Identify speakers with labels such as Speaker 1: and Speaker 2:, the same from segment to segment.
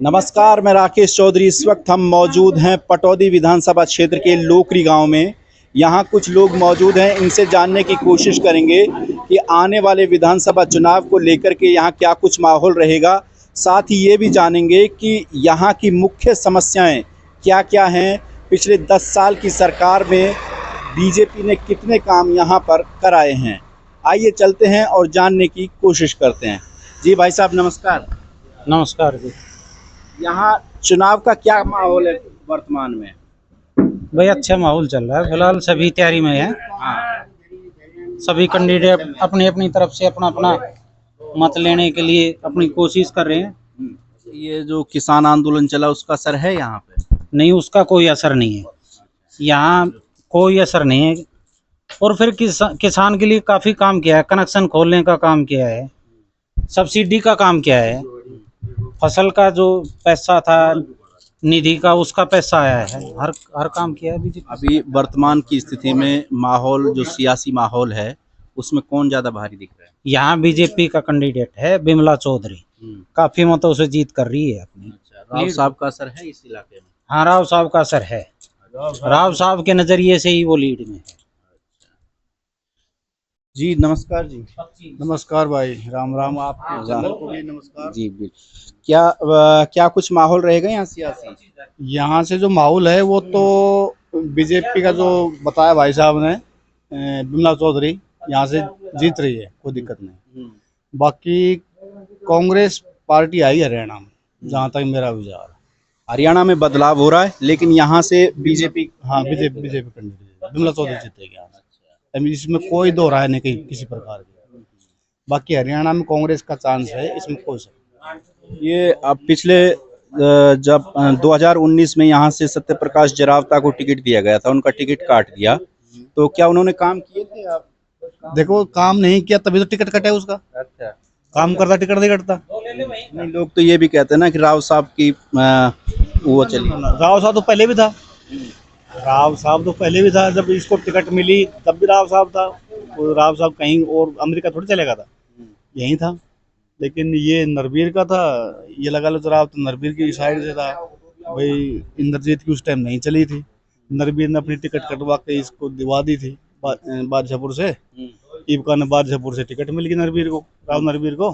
Speaker 1: नमस्कार, मैं राकेश चौधरी। इस वक्त हम मौजूद हैं पटौदी विधानसभा क्षेत्र के लोकरी गांव में। यहाँ कुछ लोग मौजूद हैं, इनसे जानने की कोशिश करेंगे कि आने वाले विधानसभा चुनाव को लेकर के यहाँ क्या कुछ माहौल रहेगा। साथ ही ये भी जानेंगे कि यहाँ की मुख्य समस्याएं क्या-क्या हैं। पिछले 10 साल की सरकार में बीजेपी ने कितने काम यहाँ पर कराए हैं। आइए चलते हैं और जानने की कोशिश करते हैं। जी भाई साहब नमस्कार।
Speaker 2: नमस्कार जी।
Speaker 1: यहाँ चुनाव का क्या माहौल है वर्तमान में?
Speaker 2: भाई अच्छा माहौल चल रहा है, फिलहाल सभी तैयारी में है। सभी कैंडिडेट अपनी अपनी तरफ से अपना अपना मत लेने के लिए अपनी कोशिश कर रहे हैं।
Speaker 1: ये जो किसान आंदोलन चला उसका असर है यहाँ पे?
Speaker 2: नहीं, उसका कोई असर नहीं है, यहाँ कोई असर नहीं है। और फिर किसान के लिए काफ़ी काम किया है, कनेक्शन खोलने का काम किया है, सब्सिडी का काम किया है, फसल का जो पैसा था निधि का उसका पैसा आया है, हर काम किया है बीजेपी।
Speaker 1: अभी वर्तमान की स्थिति में माहौल जो सियासी माहौल है उसमें कौन ज्यादा भारी दिख रहा है?
Speaker 2: यहाँ बीजेपी का कैंडिडेट है बिमला चौधरी, काफी मतों से जीत कर रही है अपनी।
Speaker 1: राव साहब का असर है इस इलाके में?
Speaker 2: हाँ, राव साहब का असर है, राव साहब के नजरिए से ही वो लीड में है।
Speaker 1: जी नमस्कार जी।
Speaker 3: नमस्कार भाई, राम राम। आप
Speaker 1: को
Speaker 3: भी नमस्कार
Speaker 1: जी बिल्कुल। क्या कुछ माहौल रहेगा यहाँ सियासी?
Speaker 3: यहाँ से जो माहौल है वो तो बीजेपी का जो बताया भाई साहब ने, बिमला चौधरी यहाँ से जीत रही है, कोई दिक्कत नहीं। बाकी कांग्रेस पार्टी आई हरियाणा में, जहाँ तक मेरा विचार है।
Speaker 1: हरियाणा में बदलाव हो रहा है लेकिन यहाँ से बीजेपी,
Speaker 3: हाँ बीजेपी कैंडिडेट बिमला चौधरी जीतेगी यहाँ से, इसमें कोई दो राय नहीं किसी प्रकार की। बाकी हरियाणा में कांग्रेस का चांस है, इसमें कोई शक।
Speaker 1: ये अब पिछले जब 2019 में यहाँ से सत्य प्रकाश जरावता को टिकट दिया गया था, उनका टिकट काट दिया, तो क्या उन्होंने काम किए थे? आप
Speaker 3: देखो, काम नहीं किया तभी तो टिकट कटे उसका।
Speaker 1: अच्छा,
Speaker 3: काम करता टिकट नहीं कटता।
Speaker 1: नहीं, लोग तो ये भी कहते हैं ना कि राव साहब की वो चली।
Speaker 3: राव साहब तो पहले भी था, राव साहब तो पहले भी था। जब इसको टिकट मिली तब भी राव साहब था। और राव साहब कहीं और अमेरिका थोड़ी चलेगा था, यहीं था। लेकिन ये नरबीर का था, ये लगा लो तो राव तो नरबीर की साइड से था भाई। इंद्रजीत की उस टाइम नहीं चली थी, नरबीर ने अपनी टिकट कटवा के इसको दिवा दी थी बादशाहपुर से। ईबका ने बादशाहपुर से टिकट मिल गई नरबीर को, राव नरबीर को,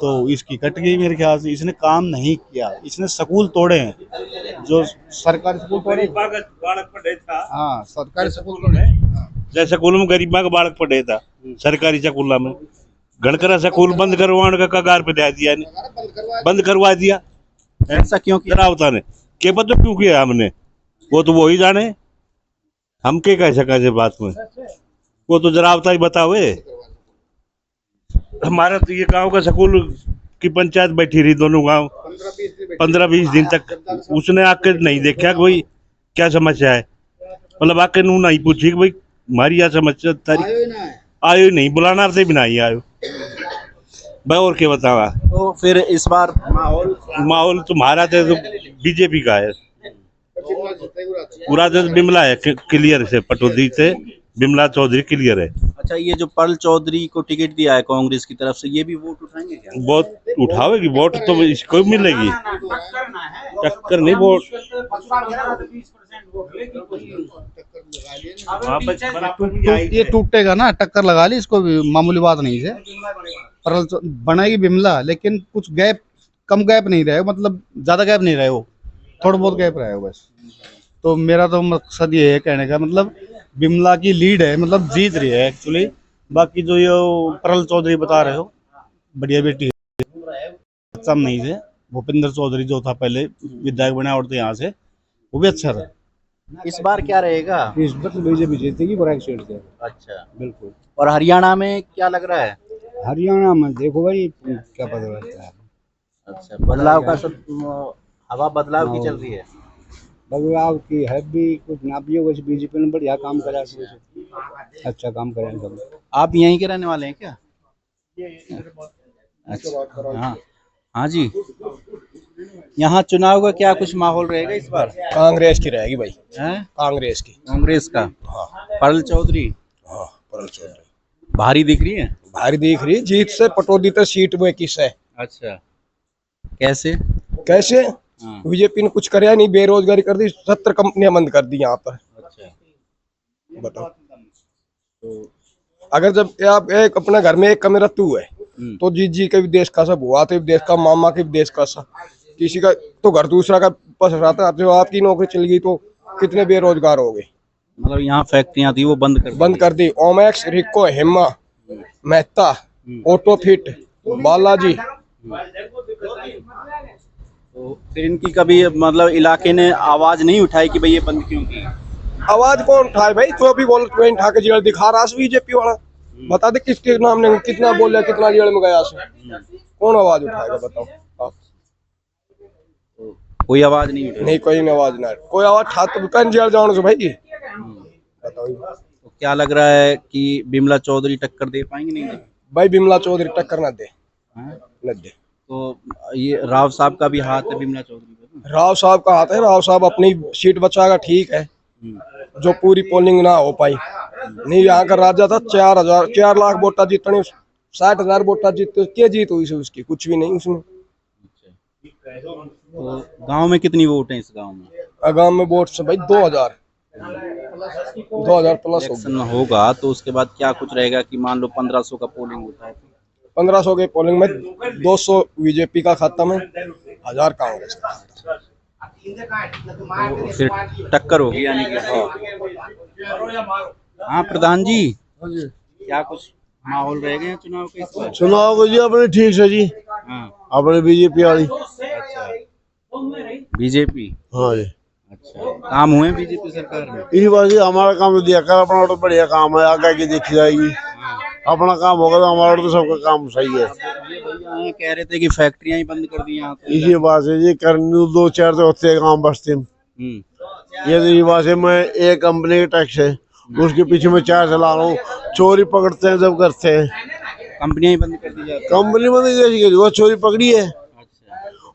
Speaker 3: तो इसकी कट गई मेरे ख्याल से। इसने काम नहीं किया, इसने स्कूल तोड़े हैं, जो सरकारी स्कूल तोड़े। हाँ, सरकारी स्कूल तोड़े।
Speaker 4: जैसे स्कूल में गरीबा का बालक पढ़े था, सरकारी स्कूल में गणकरा स्कूल बंद करवाने का कगार पे दे दिया, बंद करवा दिया।
Speaker 1: ऐसा क्यों किया?
Speaker 4: रावता ने के पता क्यों किया हमने, वो तो वही जाने, हम के कह सके बात में, वो तो जरावता ही बतावे। हमारा तो ये गांव का स्कूल की पंचायत बैठी रही, दोनों गांव 15-20 दिन तक। उसने आके नहीं देखा कोई क्या समस्या है, मतलब आके नू नहीं पूछी कि भाई हमारी यह समस्या तारी आयो नहीं, बुलाना से भी नहीं आयो भाई। और क्या बतावा।
Speaker 1: तो फिर इस बार
Speaker 4: माहौल तुम्हारा तो बीजेपी का है पूरा, तो बिमला है क्लियर से, पटौदी से बिमला चौधरी क्लियर है।
Speaker 1: अच्छा, ये जो पर्ल चौधरी को टिकट दिया है कांग्रेस की तरफ से, ये भी वोट उठाएंगे क्या?
Speaker 4: वोट उठावेगी, वोट तो इसको मिलेगी, टक्कर नहीं वोट।
Speaker 3: ये टूटेगा ना, टक्कर लगा ली इसको भी, मामूली बात नहीं है। पर बनेगी बिमला, लेकिन कुछ गैप, कम गैप नहीं रहे, मतलब ज्यादा गैप नहीं रहे, वो थोड़ा बहुत गैप रहे हो बस। तो मेरा तो मकसद ये है कहने का, मतलब बिमला की लीड है, मतलब जीत रही है एक्चुअली। बाकी जो ये परल चौधरी बता रहे हो, बढ़िया बेटी है, कम नहीं थे। भूपेंद्र चौधरी जो था पहले विधायक बना और यहाँ से, वो भी अच्छा था।
Speaker 1: इस बार क्या रहेगा?
Speaker 3: इस बार बीजेपी जीतेगी बराक सीट से।
Speaker 1: अच्छा,
Speaker 3: बिल्कुल।
Speaker 1: और हरियाणा में क्या लग रहा है?
Speaker 3: हरियाणा में देखो भाई क्या पता लगता है।
Speaker 1: अच्छा, बदलाव का सब हवा बदलाव की चल रही है।
Speaker 3: बदलाव की है भी, कुछ ना भी होगा। बीजेपी ने बढ़िया काम करा, अच्छा काम करें सब।
Speaker 1: आप यहीं के रहने वाले हैं क्या? अच्छा, हाँ हाँ जी। यहाँ चुनाव का क्या कुछ माहौल रहेगा इस बार?
Speaker 5: कांग्रेस की रहेगी भाई।
Speaker 1: हैं?
Speaker 5: कांग्रेस की।
Speaker 1: कांग्रेस का?
Speaker 5: हाँ।
Speaker 1: पर्ल चौधरी?
Speaker 5: हाँ, परल चौधरी
Speaker 1: भारी दिख रही है?
Speaker 5: भारी दिख रही, जीत से पटौदी तक सीट में किस है।
Speaker 1: अच्छा,
Speaker 2: कैसे?
Speaker 5: कैसे
Speaker 2: हाँ।
Speaker 5: बीजेपी ने कुछ कराया नहीं, बेरोजगारी कर दी, 70 कंपनियां बंद कर दी यहाँ पर।
Speaker 2: अच्छा।
Speaker 5: बताओ, अगर जब आप एक अपने घर में एक कमरा तू है तो जीजी के भी देश का सब हुआ, तो देश का मामा के भी देश का सब, किसी का तो घर दूसरा का बस रहा था। जब आपकी नौकरी चल गई तो कितने बेरोजगार हो गए।
Speaker 2: मतलब यहाँ फैक्ट्रियां थी वो बंद
Speaker 5: कर दी। ओमैक्स, रिको, हेमा, मेहता, ऑटोफिट, बालाजी।
Speaker 1: तो फिर इनकी कभी मतलब इलाके ने आवाज नहीं उठाई कि भाई ये बंद क्यों की?
Speaker 5: आवाज कौन उठाए भाई? तो अभी बोल ट्रेन उठा के जेल दिखा रहा बीजेपी वाला। बता दे किसके नाम ने कितना बोल, कितना जेल में गया से, कौन आवाज उठाएगा बताओ आप?
Speaker 1: कोई आवाज नहीं उठाई?
Speaker 5: नहीं, कोई आवाज ना, कोई आवाज उठा तो कौन जेल जाओ से भाई बताओ।
Speaker 1: तो क्या लग रहा है कि बिमला चौधरी टक्कर दे पाएंगे? नहीं
Speaker 5: भाई बिमला चौधरी टक्कर ना दे, न दे।
Speaker 1: तो ये राव साहब का भी हाथ है बिमला चौधरी पे?
Speaker 5: राव साहब का हाथ है, राव साहब अपनी सीट बचाएगा, ठीक है, जो पूरी पोलिंग ना हो पाई। नहीं, यहाँ का राजा था 4 लाख वोटा जीतने, 60,000 वोटा जीते, क्या जीत हुई उसकी? कुछ भी नहीं उसमें।
Speaker 1: तो गांव में कितनी वोट है इस गांव में?
Speaker 5: गांव में वोट से भाई 2000 प्लस
Speaker 1: इलेक्शन होगा तो उसके बाद क्या कुछ रहेगा कि मान लो 1500 का पोलिंग होता है,
Speaker 5: 1500 के पोलिंग में 200 बीजेपी का खाता में, 1000 कांग्रेस का।
Speaker 1: तो फिर टक्कर होगी यानी कि। हाँ प्रधान जी, क्या कुछ माहौल रहेगा चुनाव के इस बार?
Speaker 4: चुनाव को जी अपने ठीक से जी,
Speaker 1: हाँ।
Speaker 4: अपने बीजेपी वाली।
Speaker 1: बीजेपी?
Speaker 4: हाँ जी।
Speaker 1: अच्छा, काम हुए बीजेपी सरकार में?
Speaker 4: इसी बात से हमारा काम तो दिया कर, अपना तो बढ़िया काम है, आगे की देखी जाएगी। अपना काम होगा तो हमारा तो सबका काम सही है।
Speaker 1: ये कह रहे थे कि फैक्ट्रियां ही बंद कर दी यहाँ पे।
Speaker 4: इसी बात से जी करनी 2-4 तो होते काम बसते। ये तो ये बात है, मैं एक कंपनी के टैक्स है उसके पीछे मैं 4 चला रहा हूँ, चोरी पकड़ते हैं जब करते हैं।
Speaker 1: कंपनियां ही बंद कर दी जाती?
Speaker 4: कंपनी बंद कैसी करी? वो चोरी पकड़ी है।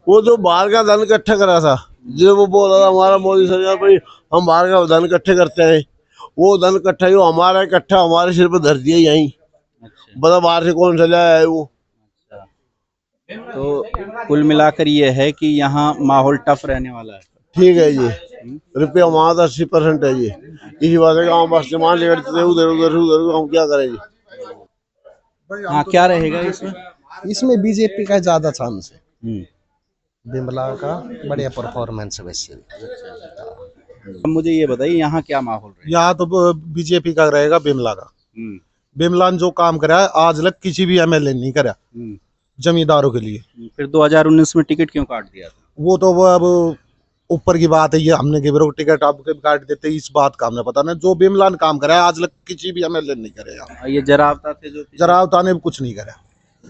Speaker 4: वो जो बाहर का धन इकट्ठा करा था, जो वो बोल रहा था हमारा मोदी सरकार भाई हम बाहर का धन इकट्ठे करते हैं, वो धन इकट्ठा ही हमारा इकट्ठा हमारे सिर पर धर दिया यहीं। बता बाहर से कौन चला है वो।
Speaker 1: तो कुल मिलाकर ये है कि यहाँ माहौल टफ रहने वाला है।
Speaker 4: ठीक है जी, रुपया हमारा तो 80% है जी। इसी बात है हम बस सामान लेकर उधर उधर उधर हम क्या करें जी।
Speaker 1: हाँ, क्या रहेगा इसमें?
Speaker 6: इसमें बीजेपी का ज्यादा चांस है,
Speaker 1: अब
Speaker 6: बिमला का बढ़िया परफॉर्मेंस है वैसे।
Speaker 1: मुझे ये बताइए यहाँ क्या माहौल रहेगा?
Speaker 3: यहाँ तो बीजेपी का रहेगा, बिमला का। बिमला ने जो काम करा है आज तक किसी भी एमएलए नहीं करा जमींदारों के लिए।
Speaker 1: फिर 2019 में टिकट क्यों काट दिया था?
Speaker 3: वो तो वो अब ऊपर की बात है, ये हमने के टिकट आपके काट देते, इस बात का हमने पता नहीं। जो बिमला ने काम करा है आज तक किसी भी एमएलए नहीं करे। यहाँ
Speaker 1: ये जरावता थे जो
Speaker 3: जरावता ने भी कुछ नहीं करा,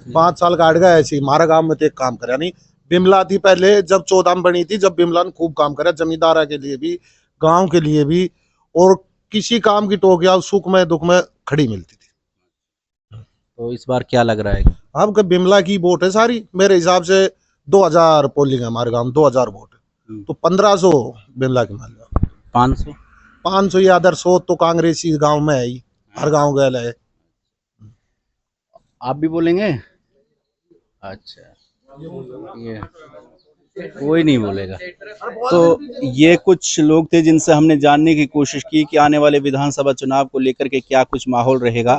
Speaker 3: 5 साल काट गया ऐसे ही। हमारे गांव में तो एक काम करा नहीं। बिमला थी पहले जब 14 में बनी थी, जब बिमला ने खूब काम करा जमींदारा के लिए भी, गांव के लिए भी, और किसी काम की टोक सुख में दुख में खड़ी मिलती थी।
Speaker 1: तो इस बार क्या लग रहा है?
Speaker 3: अब बिमला की वोट है सारी, मेरे हिसाब से 2000 पोलिंग है हमारे गांव में, 2000 वोट है तो 1500 बिमला के मान लो। 500 या अदर 100 तो कांग्रेसी गांव में है ही, हर गांव गया है।
Speaker 1: आप भी बोलेंगे? अच्छा, ये कोई नहीं बोलेगा। तो ये कुछ लोग थे जिनसे हमने जानने की कोशिश की कि आने वाले विधानसभा चुनाव को लेकर के क्या कुछ माहौल रहेगा।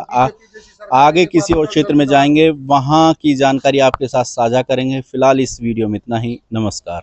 Speaker 1: आगे किसी और क्षेत्र में जाएंगे, वहां की जानकारी आपके साथ साझा करेंगे। फिलहाल इस वीडियो में इतना ही। नमस्कार।